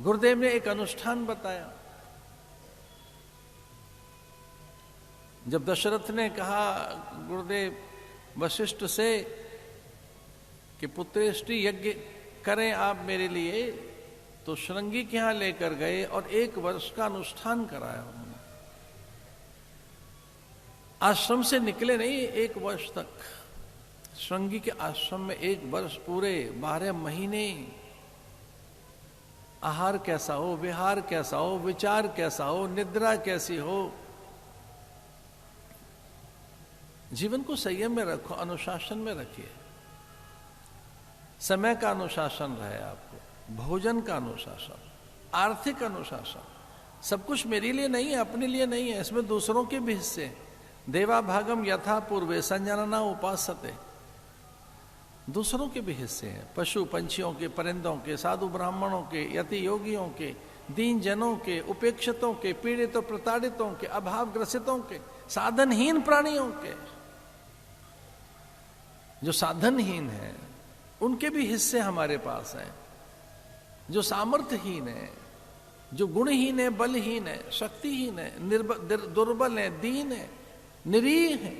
गुरुदेव ने एक अनुष्ठान बताया। जब दशरथ ने कहा गुरुदेव वशिष्ठ से कि पुत्रेष्टि यज्ञ करें आप मेरे लिए, तो श्रृंगी के यहां लेकर गए और 1 वर्ष का अनुष्ठान कराया उन्होंने। आश्रम से निकले नहीं 1 वर्ष तक, श्रृंगी के आश्रम में 1 वर्ष पूरे 12 महीने आहार कैसा हो, विहार कैसा हो, विचार कैसा हो, निद्रा कैसी हो, जीवन को संयम में रखो, अनुशासन में रखिए। समय का अनुशासन रहे आपको, भोजन का अनुशासन, आर्थिक अनुशासन। सब कुछ मेरे लिए नहीं है, अपने लिए नहीं है, इसमें दूसरों के भी हिस्से हैं। देवा भागम यथा पूर्वे संजनना उपासते, दूसरों के भी हिस्से हैं, पशु पंछियों के, परिंदों के, साधु ब्राह्मणों के, यति योगियों के, दीन जनों के, उपेक्षितों के, पीड़ितों प्रताड़ितों के, अभाव ग्रसितों के, साधनहीन प्राणियों के। जो साधनहीन है उनके भी हिस्से हमारे पास हैं। जो सामर्थ्यहीन है, जो गुणहीन है, बलहीन है, शक्तिहीन है, दुर्बल है, दीन है, निरीह है,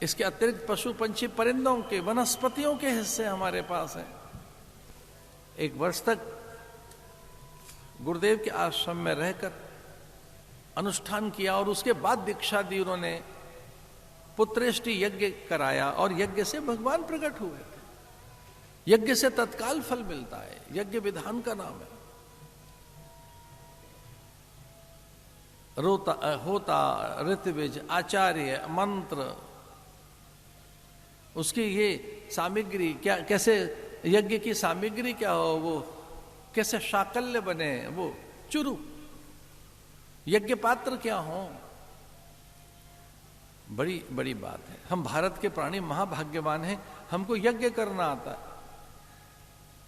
इसके अतिरिक्त पशु पंछी परिंदों के, वनस्पतियों के हिस्से हमारे पास हैं। 1 वर्ष तक गुरुदेव के आश्रम में रहकर अनुष्ठान किया और उसके बाद दीक्षा दी उन्होंने, पुत्रेष्टि यज्ञ कराया और यज्ञ से भगवान प्रकट हुए। यज्ञ से तत्काल फल मिलता है, यज्ञ विधान का नाम है। होता ऋत्विज आचार्य मंत्र, उसकी ये सामग्री क्या, कैसे यज्ञ की सामग्री क्या हो, वो कैसे शाकल्य बने, वो चुरु, यज्ञ पात्र क्या हो, बड़ी बड़ी बात है। हम भारत के प्राणी महाभाग्यवान हैं, हमको यज्ञ करना आता है।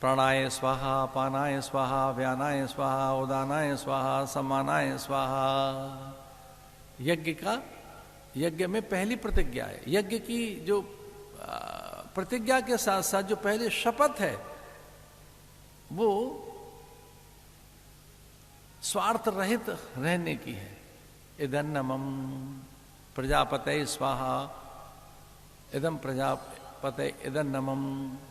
प्राणाय स्वाहा, पानाय स्वाहा, व्यानाय स्वाहा, उदानाय स्वाहा, समानाय स्वाहा। यज्ञ में पहली प्रतिज्ञा है। यज्ञ की जो प्रतिज्ञा के साथ साथ जो पहली शपथ है वो स्वार्थ रहित रहने की है। इदन्नमं प्रजापते स्वाहा, इदं प्रजापते इदन्नमं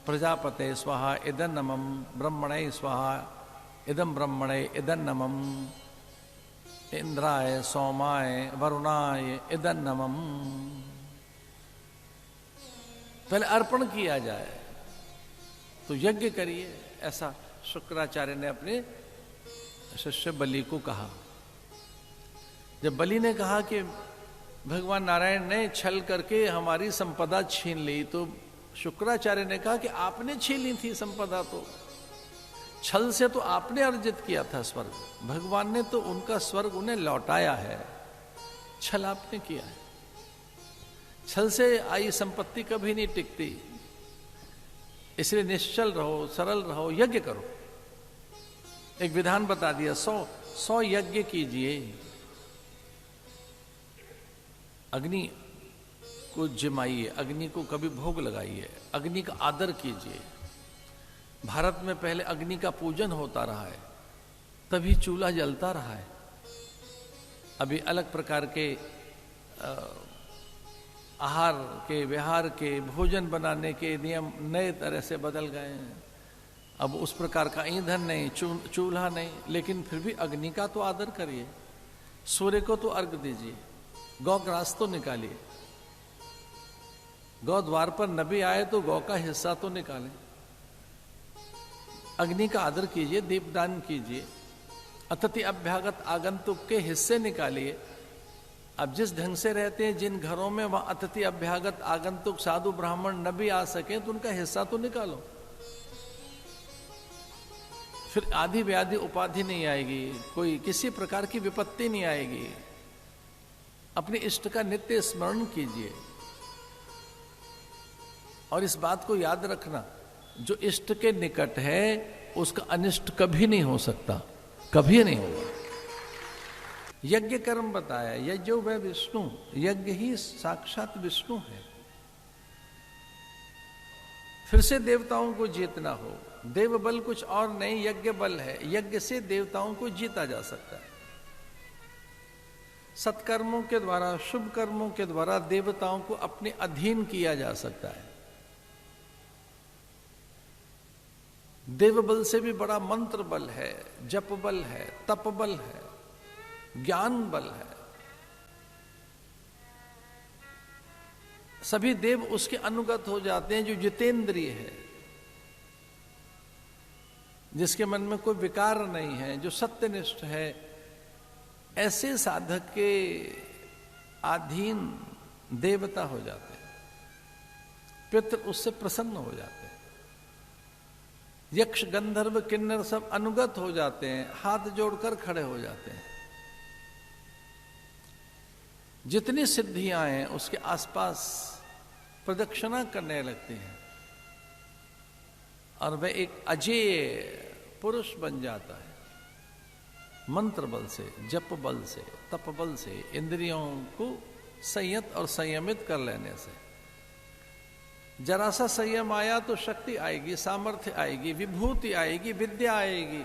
प्रजापते स्वाहा, इदन्नमं ब्रह्मणे स्वाहा, इदं ब्रह्मणे इदन्नमं इंद्राय सोमाय वरुणाय इदन्नमं। पहले अर्पण किया जाए तो यज्ञ करिए, ऐसा शुक्राचार्य ने अपने शिष्य बलि को कहा। जब बलि ने कहा कि भगवान नारायण ने छल करके हमारी संपदा छीन ली, तो शुक्राचार्य ने कहा कि आपने छीन ली थी संपदा, तो छल से तो आपने अर्जित किया था स्वर्ग, भगवान ने तो उनका स्वर्ग उन्हें लौटाया है, छल आपने किया है। छल से आई संपत्ति कभी नहीं टिकती, इसलिए निश्चल रहो, सरल रहो, यज्ञ करो। एक विधान बता दिया, 100 यज्ञ कीजिए, अग्नि को जिमाइए, अग्नि को कभी भोग लगाइए, अग्नि का आदर कीजिए। भारत में पहले अग्नि का पूजन होता रहा है, तभी चूल्हा जलता रहा है। अभी अलग प्रकार के आहार के, विहार के, भोजन बनाने के नियम नए तरह से बदल गए हैं। अब उस प्रकार का ईंधन नहीं, चूल्हा नहीं, लेकिन फिर भी अग्नि का तो आदर करिए। सूर्य को तो अर्घ दीजिए, गौ ग्रास तो निकालिए, गौ द्वार पर नबी आए तो गौ का हिस्सा तो निकालें। अग्नि का आदर कीजिए, दीपदान कीजिए, अतिथि अभ्यागत आगंतुक के हिस्से निकालिए। अब जिस ढंग से रहते हैं जिन घरों में, वहां अतिथि अभ्यागत आगंतुक साधु ब्राह्मण नबी आ सके तो उनका हिस्सा तो निकालो। फिर आदि व्याधि उपाधि नहीं आएगी, कोई किसी प्रकार की विपत्ति नहीं आएगी। अपने इष्ट का नित्य स्मरण कीजिए और इस बात को याद रखना, जो इष्ट के निकट है उसका अनिष्ट कभी नहीं हो सकता, कभी नहीं होगा। यज्ञ कर्म बताया, यज्ञो वह विष्णु, यज्ञ ही साक्षात विष्णु है। फिर से देवताओं को जीतना हो, देव बल कुछ और नहीं, यज्ञ बल है। यज्ञ से देवताओं को जीता जा सकता है। सत्कर्मों के द्वारा, शुभ कर्मों के द्वारा देवताओं को अपने अधीन किया जा सकता है। देव बल से भी बड़ा मंत्र बल है, जप बल है, तप बल है, ज्ञान बल है। सभी देव उसके अनुगत हो जाते हैं जो जितेंद्रिय है, जिसके मन में कोई विकार नहीं है, जो सत्यनिष्ठ है। ऐसे साधक के अधीन देवता हो जाते हैं, पितृ उससे प्रसन्न हो जाते हैं। यक्ष गंधर्व किन्नर सब अनुगत हो जाते हैं, हाथ जोड़कर खड़े हो जाते हैं। जितनी सिद्धियां हैं उसके आसपास प्रदक्षिणा करने लगते हैं और वह एक अजेय पुरुष बन जाता है। मंत्र बल से, जप बल से, तप बल से, इंद्रियों को संयत और संयमित कर लेने से। जरा सा संयम आया तो शक्ति आएगी, सामर्थ्य आएगी, विभूति आएगी, विद्या आएगी।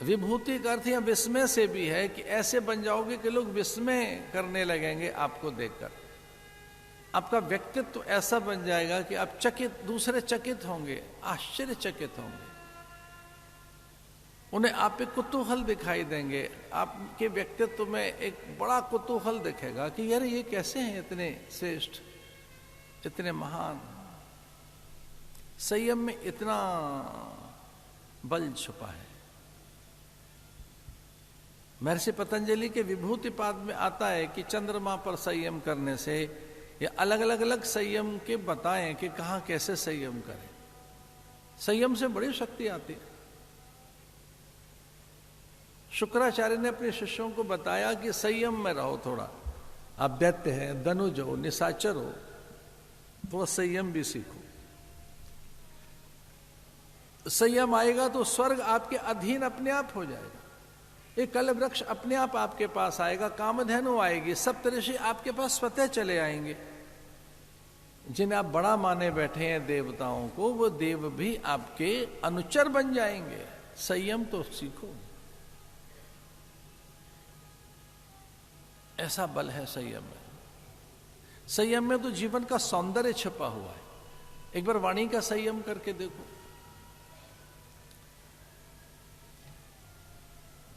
विभूति का अर्थ या विस्मय से भी है कि ऐसे बन जाओगे कि लोग विस्मय करने लगेंगे आपको देखकर। आपका व्यक्तित्व ऐसा बन जाएगा कि आप चकित, दूसरे चकित होंगे, आश्चर्यचकित होंगे। उन्हें आप पे कुतूहल दिखाई देंगे। आपके व्यक्तित्व में एक बड़ा कुतूहल दिखेगा कि यार ये कैसे हैं इतने श्रेष्ठ, इतने महान। संयम में इतना बल छुपा है। महर्षि पतंजलि के विभूति पाद में आता है कि चंद्रमा पर संयम करने से, या अलग अलग संयम के बताएं कि कहां कैसे संयम करें। संयम से बड़ी शक्ति आती है। शुक्राचार्य ने अपने शिष्यों को बताया कि संयम में रहो थोड़ा। आप दैत्य हैं, धनुज हो, निशाचर हो, थोड़ा संयम भी सीखो। संयम आएगा तो स्वर्ग आपके अधीन अपने आप हो जाएगा। एक कल वृक्ष अपने आप आपके पास आएगा, कामधेनु आएगी, सप्तऋषि आपके पास स्वतः चले आएंगे। जिन्हें आप बड़ा माने बैठे हैं देवताओं को, वो देव भी आपके अनुचर बन जाएंगे। संयम तो सीखो। ऐसा बल है संयम में। संयम में तो जीवन का सौंदर्य छिपा हुआ है। एक बार वाणी का संयम करके देखो।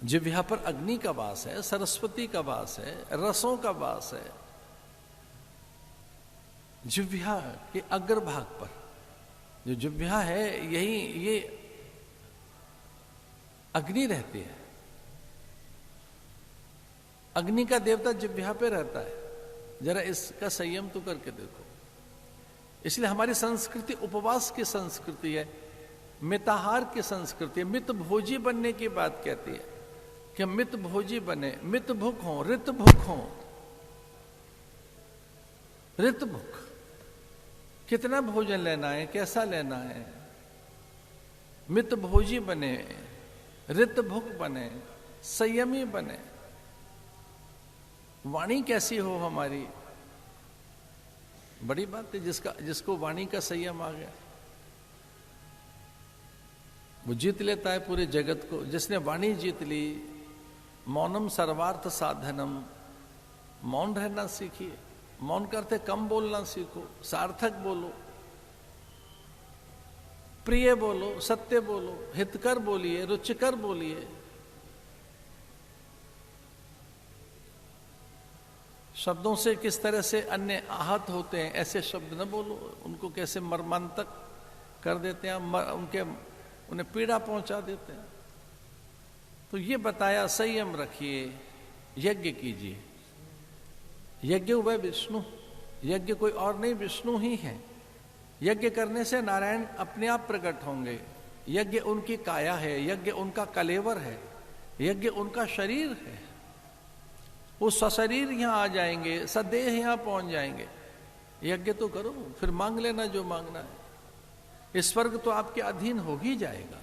जिह्वा पर अग्नि का वास है, सरस्वती का वास है, रसों का वास है। जिह्वा के अग्रभाग पर जो जिह्वा है, यही ये अग्नि रहती है। अग्नि का देवता जिह्वा पे रहता है। जरा इसका संयम तो करके देखो। इसलिए हमारी संस्कृति उपवास की संस्कृति है, मिताहार की संस्कृति है। मित भोजी बनने की बात कहती है कि हम मित भोजी बने, मित भूख हो, ऋत भूख हो। ऋत भूख, कितना भोजन लेना है, कैसा लेना है। मित भोजी बने, ऋत भूख बने, संयमी बने। वाणी कैसी हो हमारी, बड़ी बात है। जिसको वाणी का संयम आ गया, वो जीत लेता है पूरे जगत को। जिसने वाणी जीत ली, मौनम सर्वार्थ साधनम, मौन रहना सीखिए। मौन करते कम बोलना सीखो, सार्थक बोलो, प्रिय बोलो, सत्य बोलो, हितकर बोलिए, रुचिकर बोलिए। शब्दों से किस तरह से अन्य आहत होते हैं, ऐसे शब्द न बोलो। उनको कैसे मर्मांतक कर देते हैं, उन्हें पीड़ा पहुंचा देते हैं। तो ये बताया, संयम रखिए, यज्ञ कीजिए। यज्ञ वह विष्णु, यज्ञ कोई और नहीं, विष्णु ही है। यज्ञ करने से नारायण अपने आप प्रकट होंगे। यज्ञ उनकी काया है, यज्ञ उनका कलेवर है, यज्ञ उनका शरीर है। वो सशरीर यहां आ जाएंगे, सदेह यहां पहुंच जाएंगे। यज्ञ तो करो, फिर मांग लेना जो मांगना है। इस स्वर्ग तो आपके अधीन हो ही जाएगा।